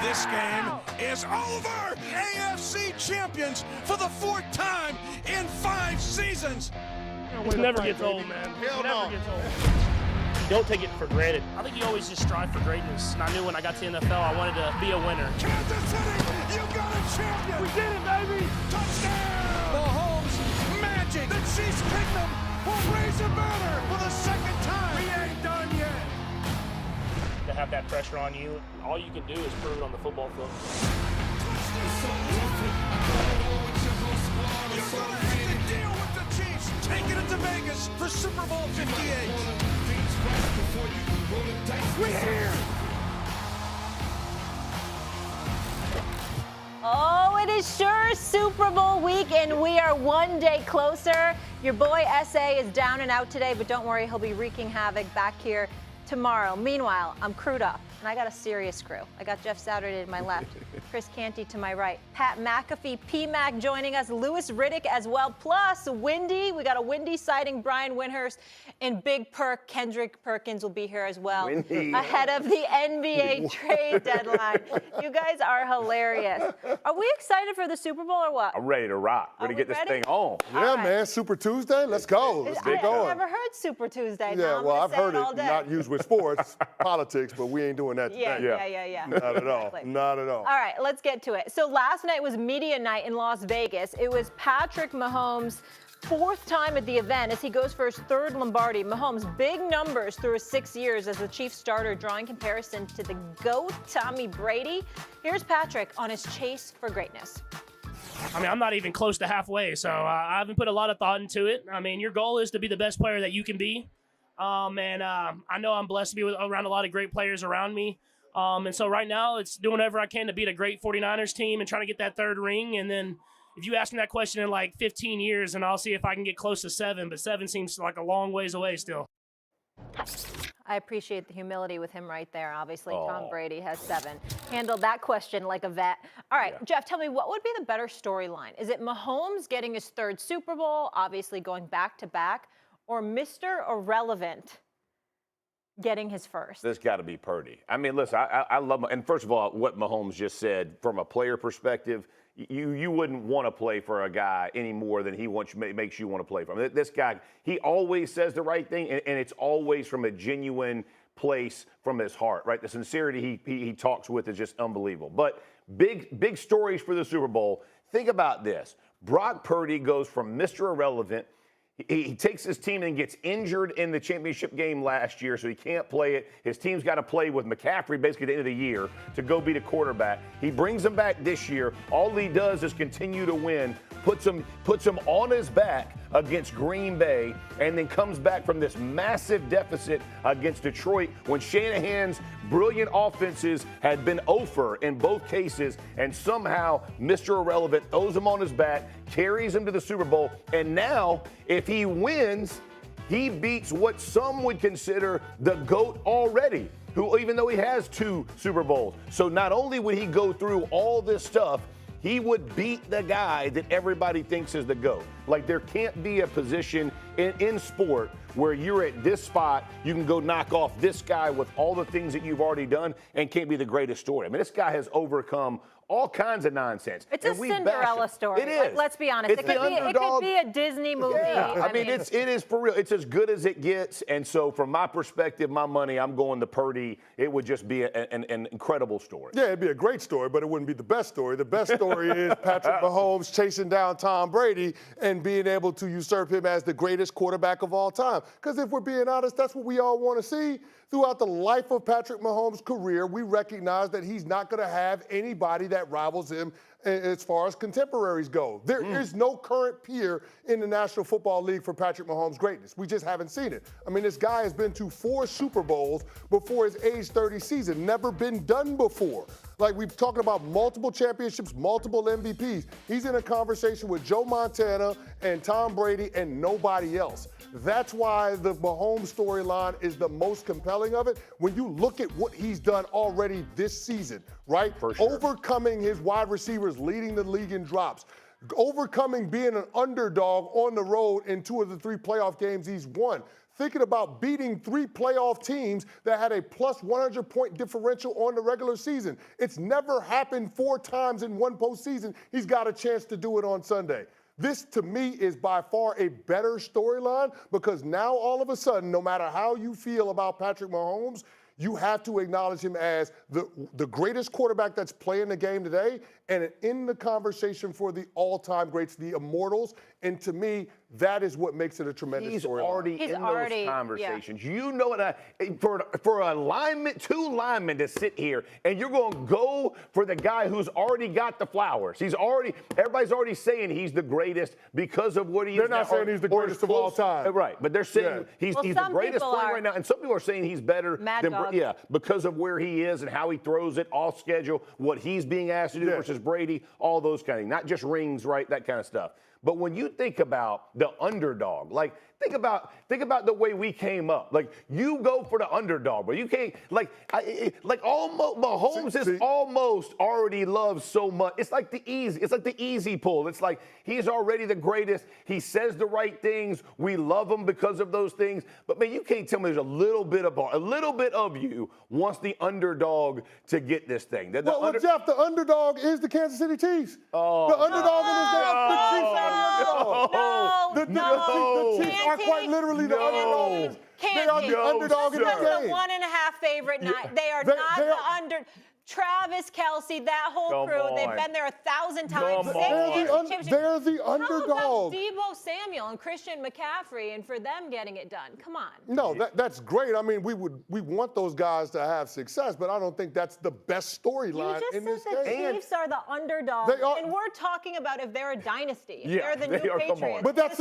This game is over. AFC champions for the 4th time in 5 seasons. It never gets old, man. Hell no. Never gets old. You don't take it for granted. I think you always just strive for greatness. And I knew when I got to the NFL, I wanted to be a winner. Kansas City, you got a champion. We did it, baby. Touchdown. Mahomes, magic. The Chiefs Kingdom will raise a banner for the 2nd time. We ain't done yet. To have that pressure on you, all you can do is prove it on the football field. You're gonna have to deal with the Chiefs. Taking it to Vegas for Super Bowl 58. We're here. Oh, it is sure Super Bowl week, and we are one day closer. Your boy S.A. is down and out today, but don't worry, he'll be wreaking havoc back here tomorrow. Meanwhile, I'm crewed up, and I got a serious crew. I got Jeff Saturday to my left, Chris Canty to my right, Pat McAfee, P-Mac joining us, Louis Riddick as well, plus Windy. We got a Windy sighting, Brian Windhurst, and Big Perk, Kendrick Perkins will be here as well, ahead of the NBA trade deadline. You guys are hilarious. Are we excited for the Super Bowl or what? I'm ready to rock. Ready to get this thing on. Yeah, right. man. Super Tuesday. Let's go. Let's get going. I've never heard Super Tuesday. Yeah, well, I've heard it not used with sports, politics, but we ain't doing that today. Yeah. Not at all. Exactly. Not at all. All right, let's get to it. So last night was media night in Las Vegas. It was Patrick Mahomes' 4th time at the event as he goes for his 3rd Lombardi. Mahomes, big numbers through his 6 years as the Chiefs starter, drawing comparison to the GOAT, Tommy Brady. Here's Patrick on his chase for greatness. I mean, I'm not even close to halfway, so I haven't put a lot of thought into it. I mean, your goal is to be the best player that you can be. I know I'm blessed to be around a lot of great players around me. And so right now it's doing whatever I can to beat a great 49ers team and trying to get that 3rd ring. And then if you ask me that question in like 15 years, and I'll see if I can get close to 7, but 7 seems like a long ways away still. I appreciate the humility with him right there. Obviously, Tom Brady has 7. Handled that question like a vet. All right, Jeff, tell me, what would be the better storyline? Is it Mahomes getting his 3rd Super Bowl, obviously going back-to-back, or Mr. Irrelevant getting his 1st? This got to be Purdy. I mean, listen, I love, and first of all, what Mahomes just said from a player perspective, you wouldn't want to play for a guy any more than he makes you want to play for him. This guy, he always says the right thing, and it's always from a genuine place from his heart, right? The sincerity he talks with is just unbelievable. But big stories for the Super Bowl. Think about this. Brock Purdy goes from Mr. Irrelevant. He takes his team and gets injured in the championship game last year, so he can't play it. His team's got to play with McCaffrey basically at the end of the year to go be the quarterback. He brings him back this year. All he does is continue to win, puts him on his back against Green Bay, and then comes back from this massive deficit against Detroit when Shanahan's brilliant offenses had been over in both cases, and somehow Mr. Irrelevant throws him on his back, carries him to the Super Bowl, and now if he wins, he beats what some would consider the GOAT already, who even though he has 2 Super Bowls. So not only would he go through all this stuff, he would beat the guy that everybody thinks is the GOAT. Like, there can't be a position in sport where you're at this spot, you can go knock off this guy with all the things that you've already done and can't be the greatest story. I mean, this guy has overcome all kinds of nonsense. It's a Cinderella story. It is. Let's be honest. It could be a Disney movie. Yeah, I mean, it is for real. It's as good as it gets. And so from my perspective, my money, I'm going to Purdy. It would just be an incredible story. Yeah, it'd be a great story, but it wouldn't be the best story. The best story is Patrick Mahomes chasing down Tom Brady and being able to usurp him as the greatest quarterback of all time. Because if we're being honest, that's what we all want to see. Throughout the life of Patrick Mahomes' career, we recognize that he's not going to have anybody that rivals him as far as contemporaries go. There is no current peer in the National Football League for Patrick Mahomes' greatness. We just haven't seen it. I mean, this guy has been to 4 Super Bowls before his age 30 season. Never been done before. Like, we're talking about multiple championships, multiple MVPs. He's in a conversation with Joe Montana and Tom Brady and nobody else. That's why the Mahomes storyline is the most compelling of it. When you look at what he's done already this season, right? For sure. Overcoming his wide receivers, leading the league in drops, overcoming being an underdog on the road in 2 of the 3 playoff games he's won. thinking about beating 3 playoff teams that had a plus 100-point differential on the regular season. It's never happened 4 times in one postseason. He's got a chance to do it on Sunday. This, to me, is by far a better storyline because now all of a sudden, no matter how you feel about Patrick Mahomes, you have to acknowledge him as the greatest quarterback that's playing the game today and in the conversation for the all-time greats, the immortals. And to me, that is what makes it a tremendous storyline. He's already in those conversations. Yeah. You know what? For a lineman, 2 linemen to sit here, and you're going to go for the guy who's already got the flowers. Everybody's already saying he's the greatest because of what he is. They're not saying he's the greatest of all time. Right, but they're saying he's the greatest player right now. And some people are saying he's better than because of where he is and how he throws it, off schedule, what he's being asked to do versus Brady, all those kind of things. Not just rings, right, that kind of stuff. But when you think about the underdog, like think about the way we came up. Like you go for the underdog, but you can't almost Mahomes is almost already loved so much. It's like the easy pull. It's like he's already the greatest. He says the right things. We love him because of those things. But man, you can't tell me there's a little bit of you wants the underdog to get this thing. Well, Jeff, the underdog is the Kansas City Chiefs. Oh, the underdog is the Chiefs are the underdog. The Chiefs are quite literally the underdog. They are the underdog in the game. The 1.5 favorite night. They are not the under. Travis Kelce, that whole crew, they've been there 1,000 times. They're the underdog. How about Deebo Samuel and Christian McCaffrey and for them getting it done? Come on. No, that's great. I mean, we want those guys to have success, but I don't think that's the best storyline in this game. The Chiefs are the underdog, and we're talking about if they're a dynasty, if they're the new Patriots. But that's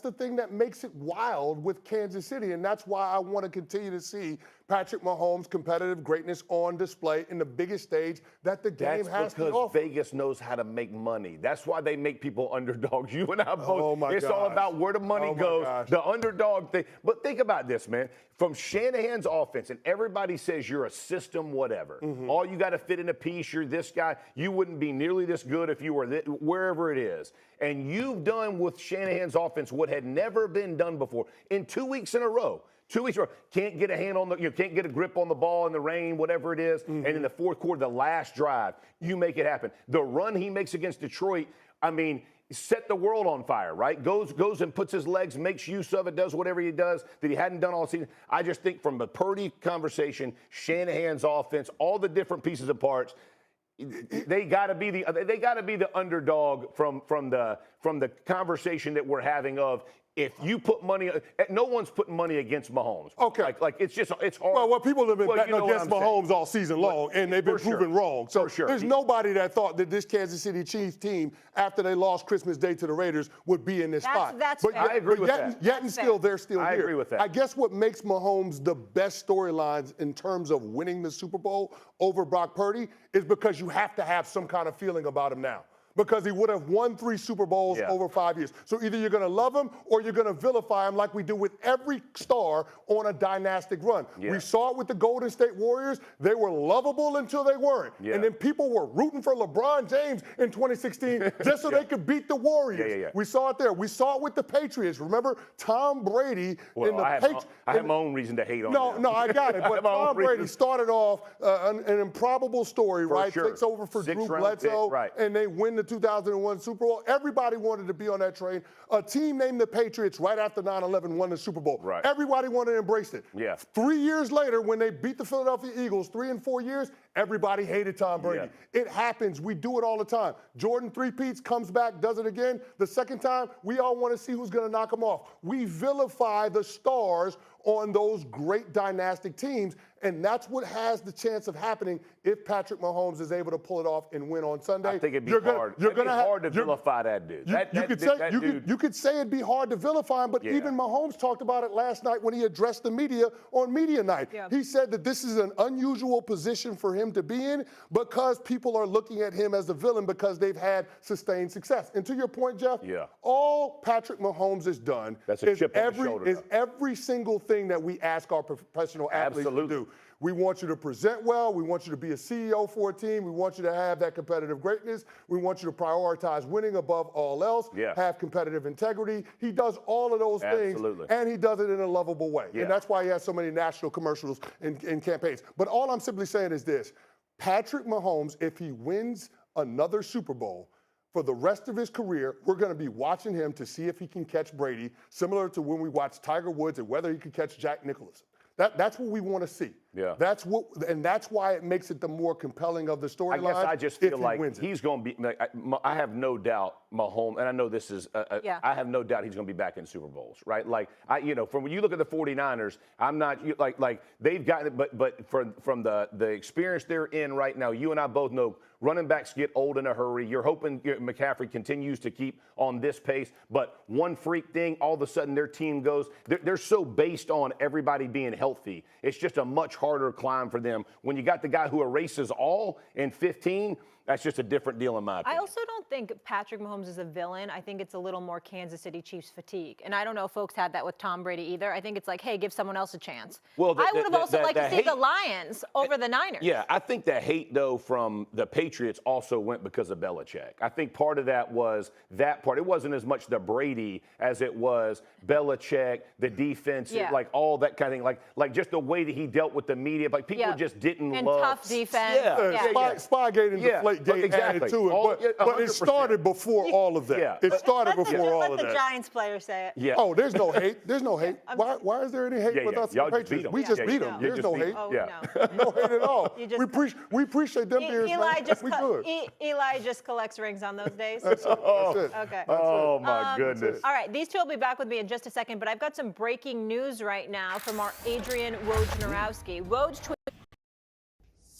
the thing that makes it wild with Kansas City, and that's why I want to continue to see Patrick Mahomes' competitive greatness on display in the biggest stage that the game has to offer. That's because Vegas knows how to make money. That's why they make people underdogs. You and I both. It's all about where the money goes, the underdog thing. But think about this, man. From Shanahan's offense, and everybody says you're a system whatever. All you got to fit in a piece. You're this guy. You wouldn't be nearly this good if you were wherever it is. And you've done with Shanahan's offense what had never been done before in 2 weeks in a row. 2 weeks, can't get a hand on can't get a grip on the ball in the rain, whatever it is. And in the fourth quarter, the last drive, you make it happen. The run he makes against Detroit, I mean, set the world on fire, right? Goes and puts his legs, makes use of it, does whatever he does that he hadn't done all season. I just think from the Purdy conversation, Shanahan's offense, all the different pieces and parts, they got to be the underdog from the conversation that we're having of. If you put money, no one's putting money against Mahomes. Okay. It's hard. Well, people have been betting against Mahomes all season long, and they've been proven wrong. So there's nobody that thought that this Kansas City Chiefs team, after they lost Christmas Day to the Raiders, would be in this spot. But I agree with that. Yet and still, they're still here. I agree with that. I guess what makes Mahomes the best storylines in terms of winning the Super Bowl over Brock Purdy is because you have to have some kind of feeling about him now. Because he would have won 3 Super Bowls over 5 years. So either you're going to love him or you're going to vilify him like we do with every star on a dynastic run. We saw it with the Golden State Warriors. They were lovable until they weren't. And then people were rooting for LeBron James in 2016 just so they could beat the Warriors. We saw it there. We saw it with the Patriots. Remember Tom Brady in the Patriots. I have my own reason to hate on him. No, I got it. But Tom Brady started off an improbable story, right? Takes over for Drew Bledsoe, and they win the 2001 Super Bowl. Everybody wanted to be on that train. A team named the Patriots right after 9/11 won the Super Bowl. Everybody wanted to embrace it. 3 years later, when they beat the Philadelphia Eagles, 3 and 4 years, everybody hated Tom Brady. It happens. We do it all the time. Jordan three-peats, comes back, does it again. The second time, we all want to see who's going to knock him off. We vilify the stars on those great dynastic teams, and that's what has the chance of happening if Patrick Mahomes is able to pull it off and win on Sunday. I think it'd be hard. It'd be hard to vilify that dude. You could say it'd be hard to vilify him, but even Mahomes talked about it last night when he addressed the media on media night. He said that this is an unusual position for him to be in because people are looking at him as the villain because they've had sustained success. And to your point, Jeff, all Patrick Mahomes has done is every single thing that we ask our professional athletes to do. We want you to present well. We want you to be a CEO for a team. We want you to have that competitive greatness. We want you to prioritize winning above all else, have competitive integrity. He does all of those things, and he does it in a lovable way. And that's why he has so many national commercials and campaigns. But all I'm simply saying is this. Patrick Mahomes, if he wins another Super Bowl, for the rest of his career, we're going to be watching him to see if he can catch Brady, similar to when we watched Tiger Woods and whether he could catch Jack Nicklaus. That's what we want to see. Yeah. That's why it makes it the more compelling of the storyline. I guess I just feel like he's going to be. I have no doubt Mahomes, and I know this is. I have no doubt he's going to be back in Super Bowls, right? Like from when you look at the 49ers, I'm not like they've got it, but from the experience they're in right now, you and I both know running backs get old in a hurry. You're hoping McCaffrey continues to keep on this pace, but one freak thing, all of a sudden their team goes. They're so based on everybody being healthy. It's just a much harder climb for them. When you got the guy who erases all in 15, that's just a different deal in my opinion. I also don't think Patrick Mahomes is a villain. I think it's a little more Kansas City Chiefs fatigue. And I don't know if folks had that with Tom Brady either. I think it's like, hey, give someone else a chance. Well, I would have also liked to see the Lions over the Niners. Yeah, I think the hate, though, from the Patriots also went because of Belichick. I think part of that was that part. It wasn't as much the Brady as it was Belichick, the defense, like all that kind of thing. Like just the way that he dealt with the media. Like people just didn't and love. Tough defense. Spygate and Deflategate added to it. But it started before all of that. Yeah. It started before all of that. Let the Giants player say it. Yeah. Oh, there's no hate. There's no hate. Why is there any hate with us, the Patriots? We just beat them. There's no hate. Oh, No hate at all. We appreciate them beers, man. We good. Eli just collects rings on those days. That's it. Okay. Oh, my goodness. All right, these two will be back with me in just a second, but I've got some breaking news right now from our Adrian Wojnarowski.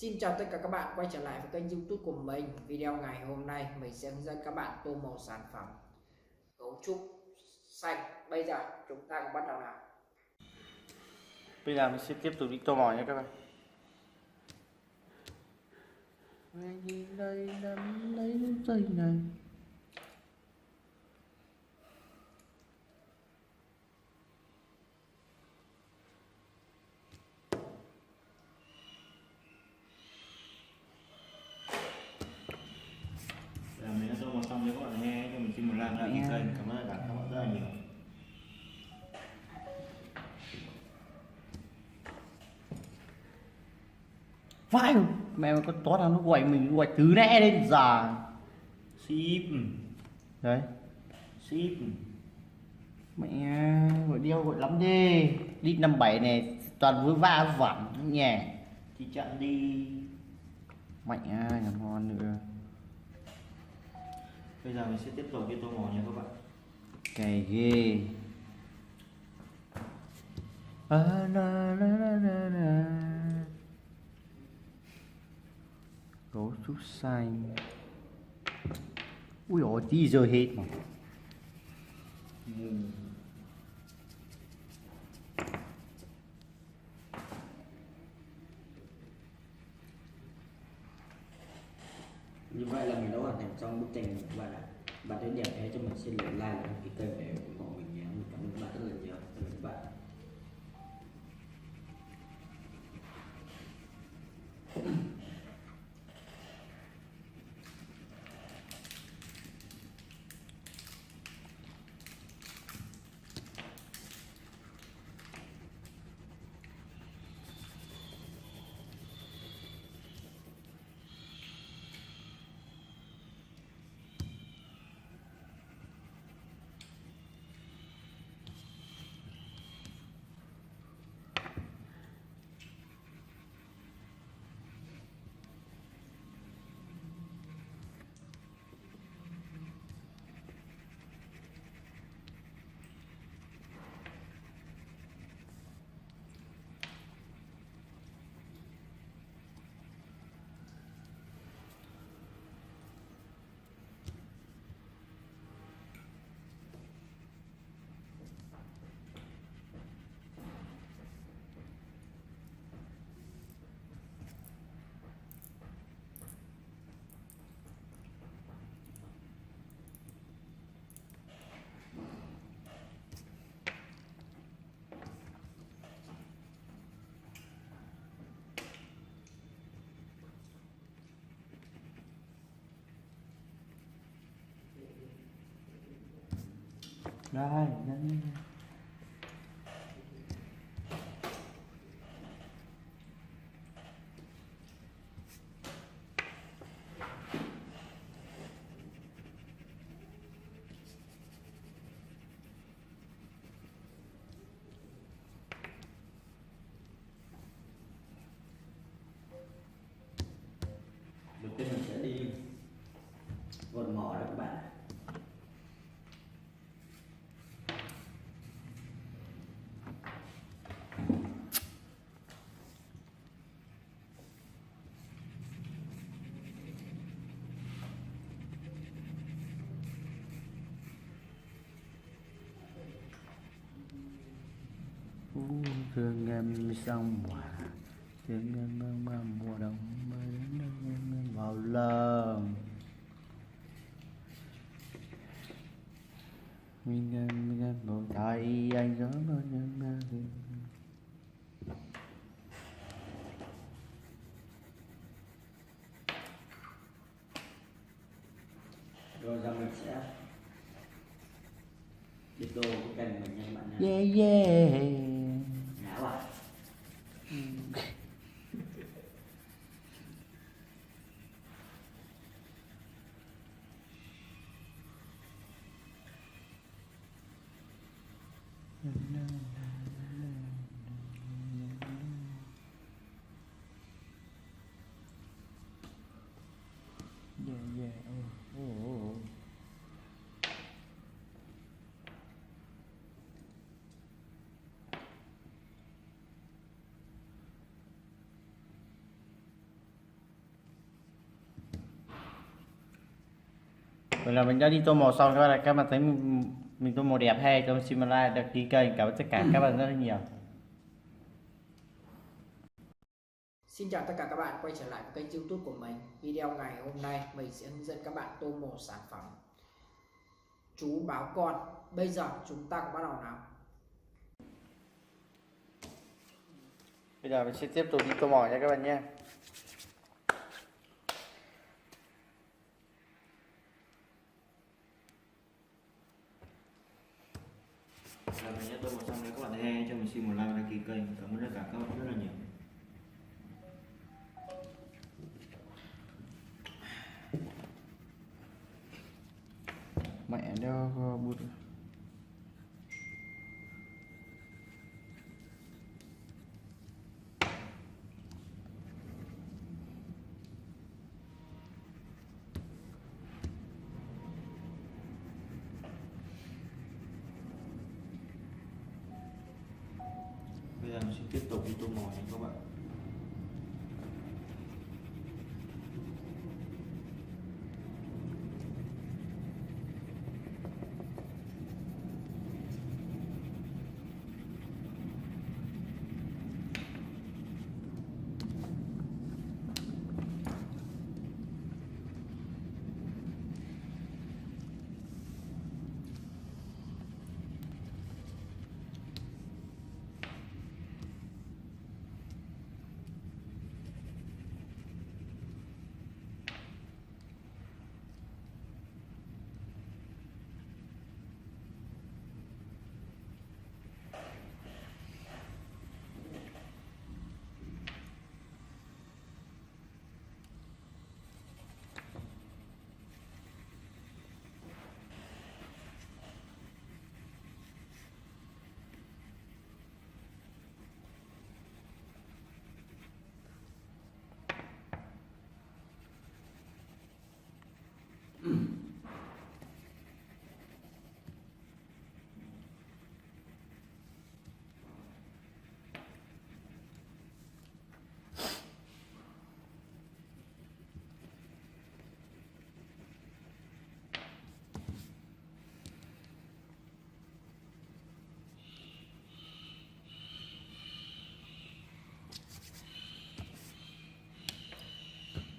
Xin chào tất cả các bạn quay trở lại với kênh YouTube của mình. Video ngày hôm nay mình sẽ hướng dẫn các bạn tô màu sản phẩm cấu trúc xanh. Bây giờ chúng ta cùng bắt đầu nào. Bây giờ mình sẽ tiếp tục đi tô màu nha các bạn. Đây nắm lấy dây này. Mình đã tô màu xong cho các bạn nghe, cho mình xin một like kênh. Cảm ơn các bạn rất là nhiều. Phải không? Mẹ mà con tó nào nó quậy mình quậy thứ nè lên giờ. Ship. Đấy. Ship. Mẹ gọi đeo gọi lắm đi. Đi 57 này toàn với va vẩn nhỉ. Thì chặn đi. Mạnh nhà ngon nữa. Bây giờ mình sẽ tiếp tục cái tô màu nha các bạn. Cày ghê. Cấu trúc xanh. Ui ôi, tí rơi hết mà. Như vậy là mình đã hoàn thành xong bức tranh của các bạn ạ. Bạn thấy đẹp thế cho mình xin like và đăng ký kênh để ủng hộ mình nhé. Mình cảm ơn các bạn rất là nhiều. Cảm ơn các bạn. Đây, đây. Đầu tiên mình sẽ đi vượt mỏ rồi các bạn. Thương em sông hòa, thương em mùa đông mới đến em vào lòng. Mình bầu trời anh gió bao nhiêu rồi giờ mình sẽ đi tô cái cành mình nha các bạn nha. Yeah yeah. Ngáo à? Yeah yeah. Oh. Vậy là mình đã đi tô màu xong các bạn thấy mình tô màu đẹp hay cho xin like đăng ký kênh, cảm ơn tất cả các bạn rất là nhiều. Xin chào tất cả các bạn quay trở lại với kênh YouTube của mình. Video ngày hôm nay mình sẽ hướng dẫn các bạn tô màu sản phẩm chú báo con. Bây giờ chúng ta cùng bắt đầu nào. Bây giờ mình sẽ tiếp tục đi tô màu nha các bạn nhé. Là mình đã tô màu xong nếu các bạn thấy hay cho mình xin một like và đăng ký kênh. Cảm ơn tất cả các bạn rất là nhiều. Mẹ đeo bút. Bây giờ mình sẽ tiếp tục đi tô màu nha các bạn.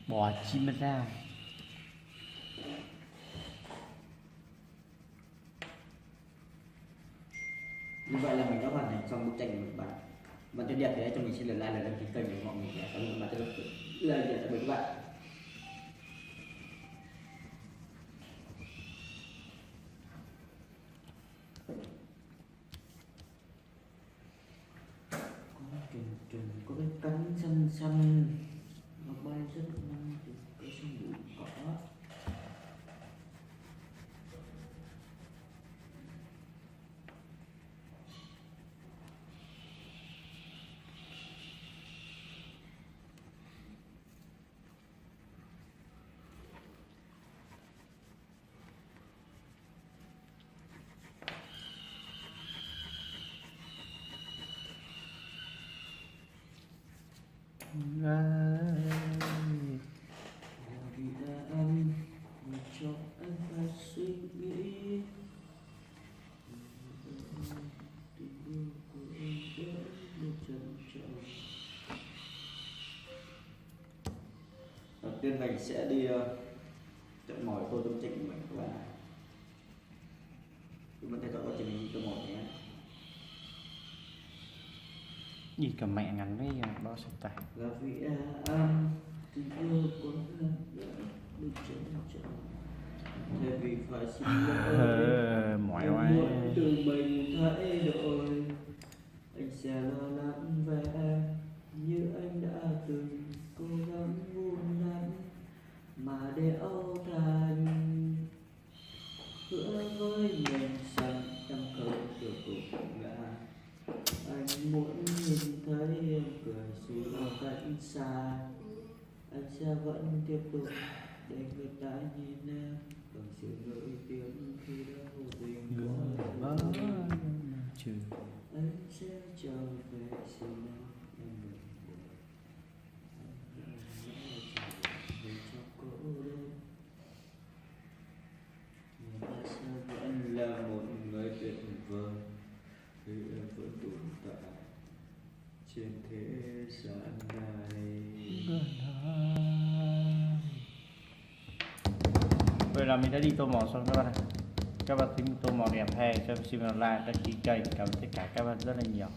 Bỏ chim ra. Như vậy là mình đã hoàn thành xong bức tranh của mình bạn. Bạn thấy đẹp thì hãy cho mình xin lượt like và đăng ký kênh để mọi người cảm ơn bạn rất là nhiều. Tạm biệt các bạn. Trùng có cái cánh xanh xanh, nó bay rất nhanh từ cái sông bụi cỏ. Vì là anh mà cho anh phải suy nghĩ. Tình yêu của em đến một trần trọc. Đầu tiên mình sẽ đi chọn mỏi tô tâm trịnh của mình các bạn. Chúng mình theo dõi quá trình mình tô mỏi nhé. Gì cả mẹ ngắn với đó sẽ tải. Là vì anh tình yêu của em đã được trân trọng. Thay vì phải xin lỗi, Mỏi em quá. muốn tự mình thay đổi. Anh sẽ lo lắng về em như anh đã từng cố gắng vun đắp mà để âu thành. Hứa với mình rằng em không được cùng ngã. Anh muốn nhìn thấy em cười dù ở cách xa. Anh sẽ vẫn tiếp tục để người ta nhìn em bằng sự nổi tiếng khi đã vô tình có Trừ anh sẽ trở về xin em đừng buồn. Anh đã về cho cô đơn. Nhưng anh sẽ vẫn là một người tuyệt vời khi em vẫn tồn tại trên thế gian này. Vậy là mình đã đi tô màu xong các bạn ạ. Các bạn thấy tô màu đẹp hay cho xin vào like, đăng ký kênh, cảm ơn tất cả các bạn rất là nhiều.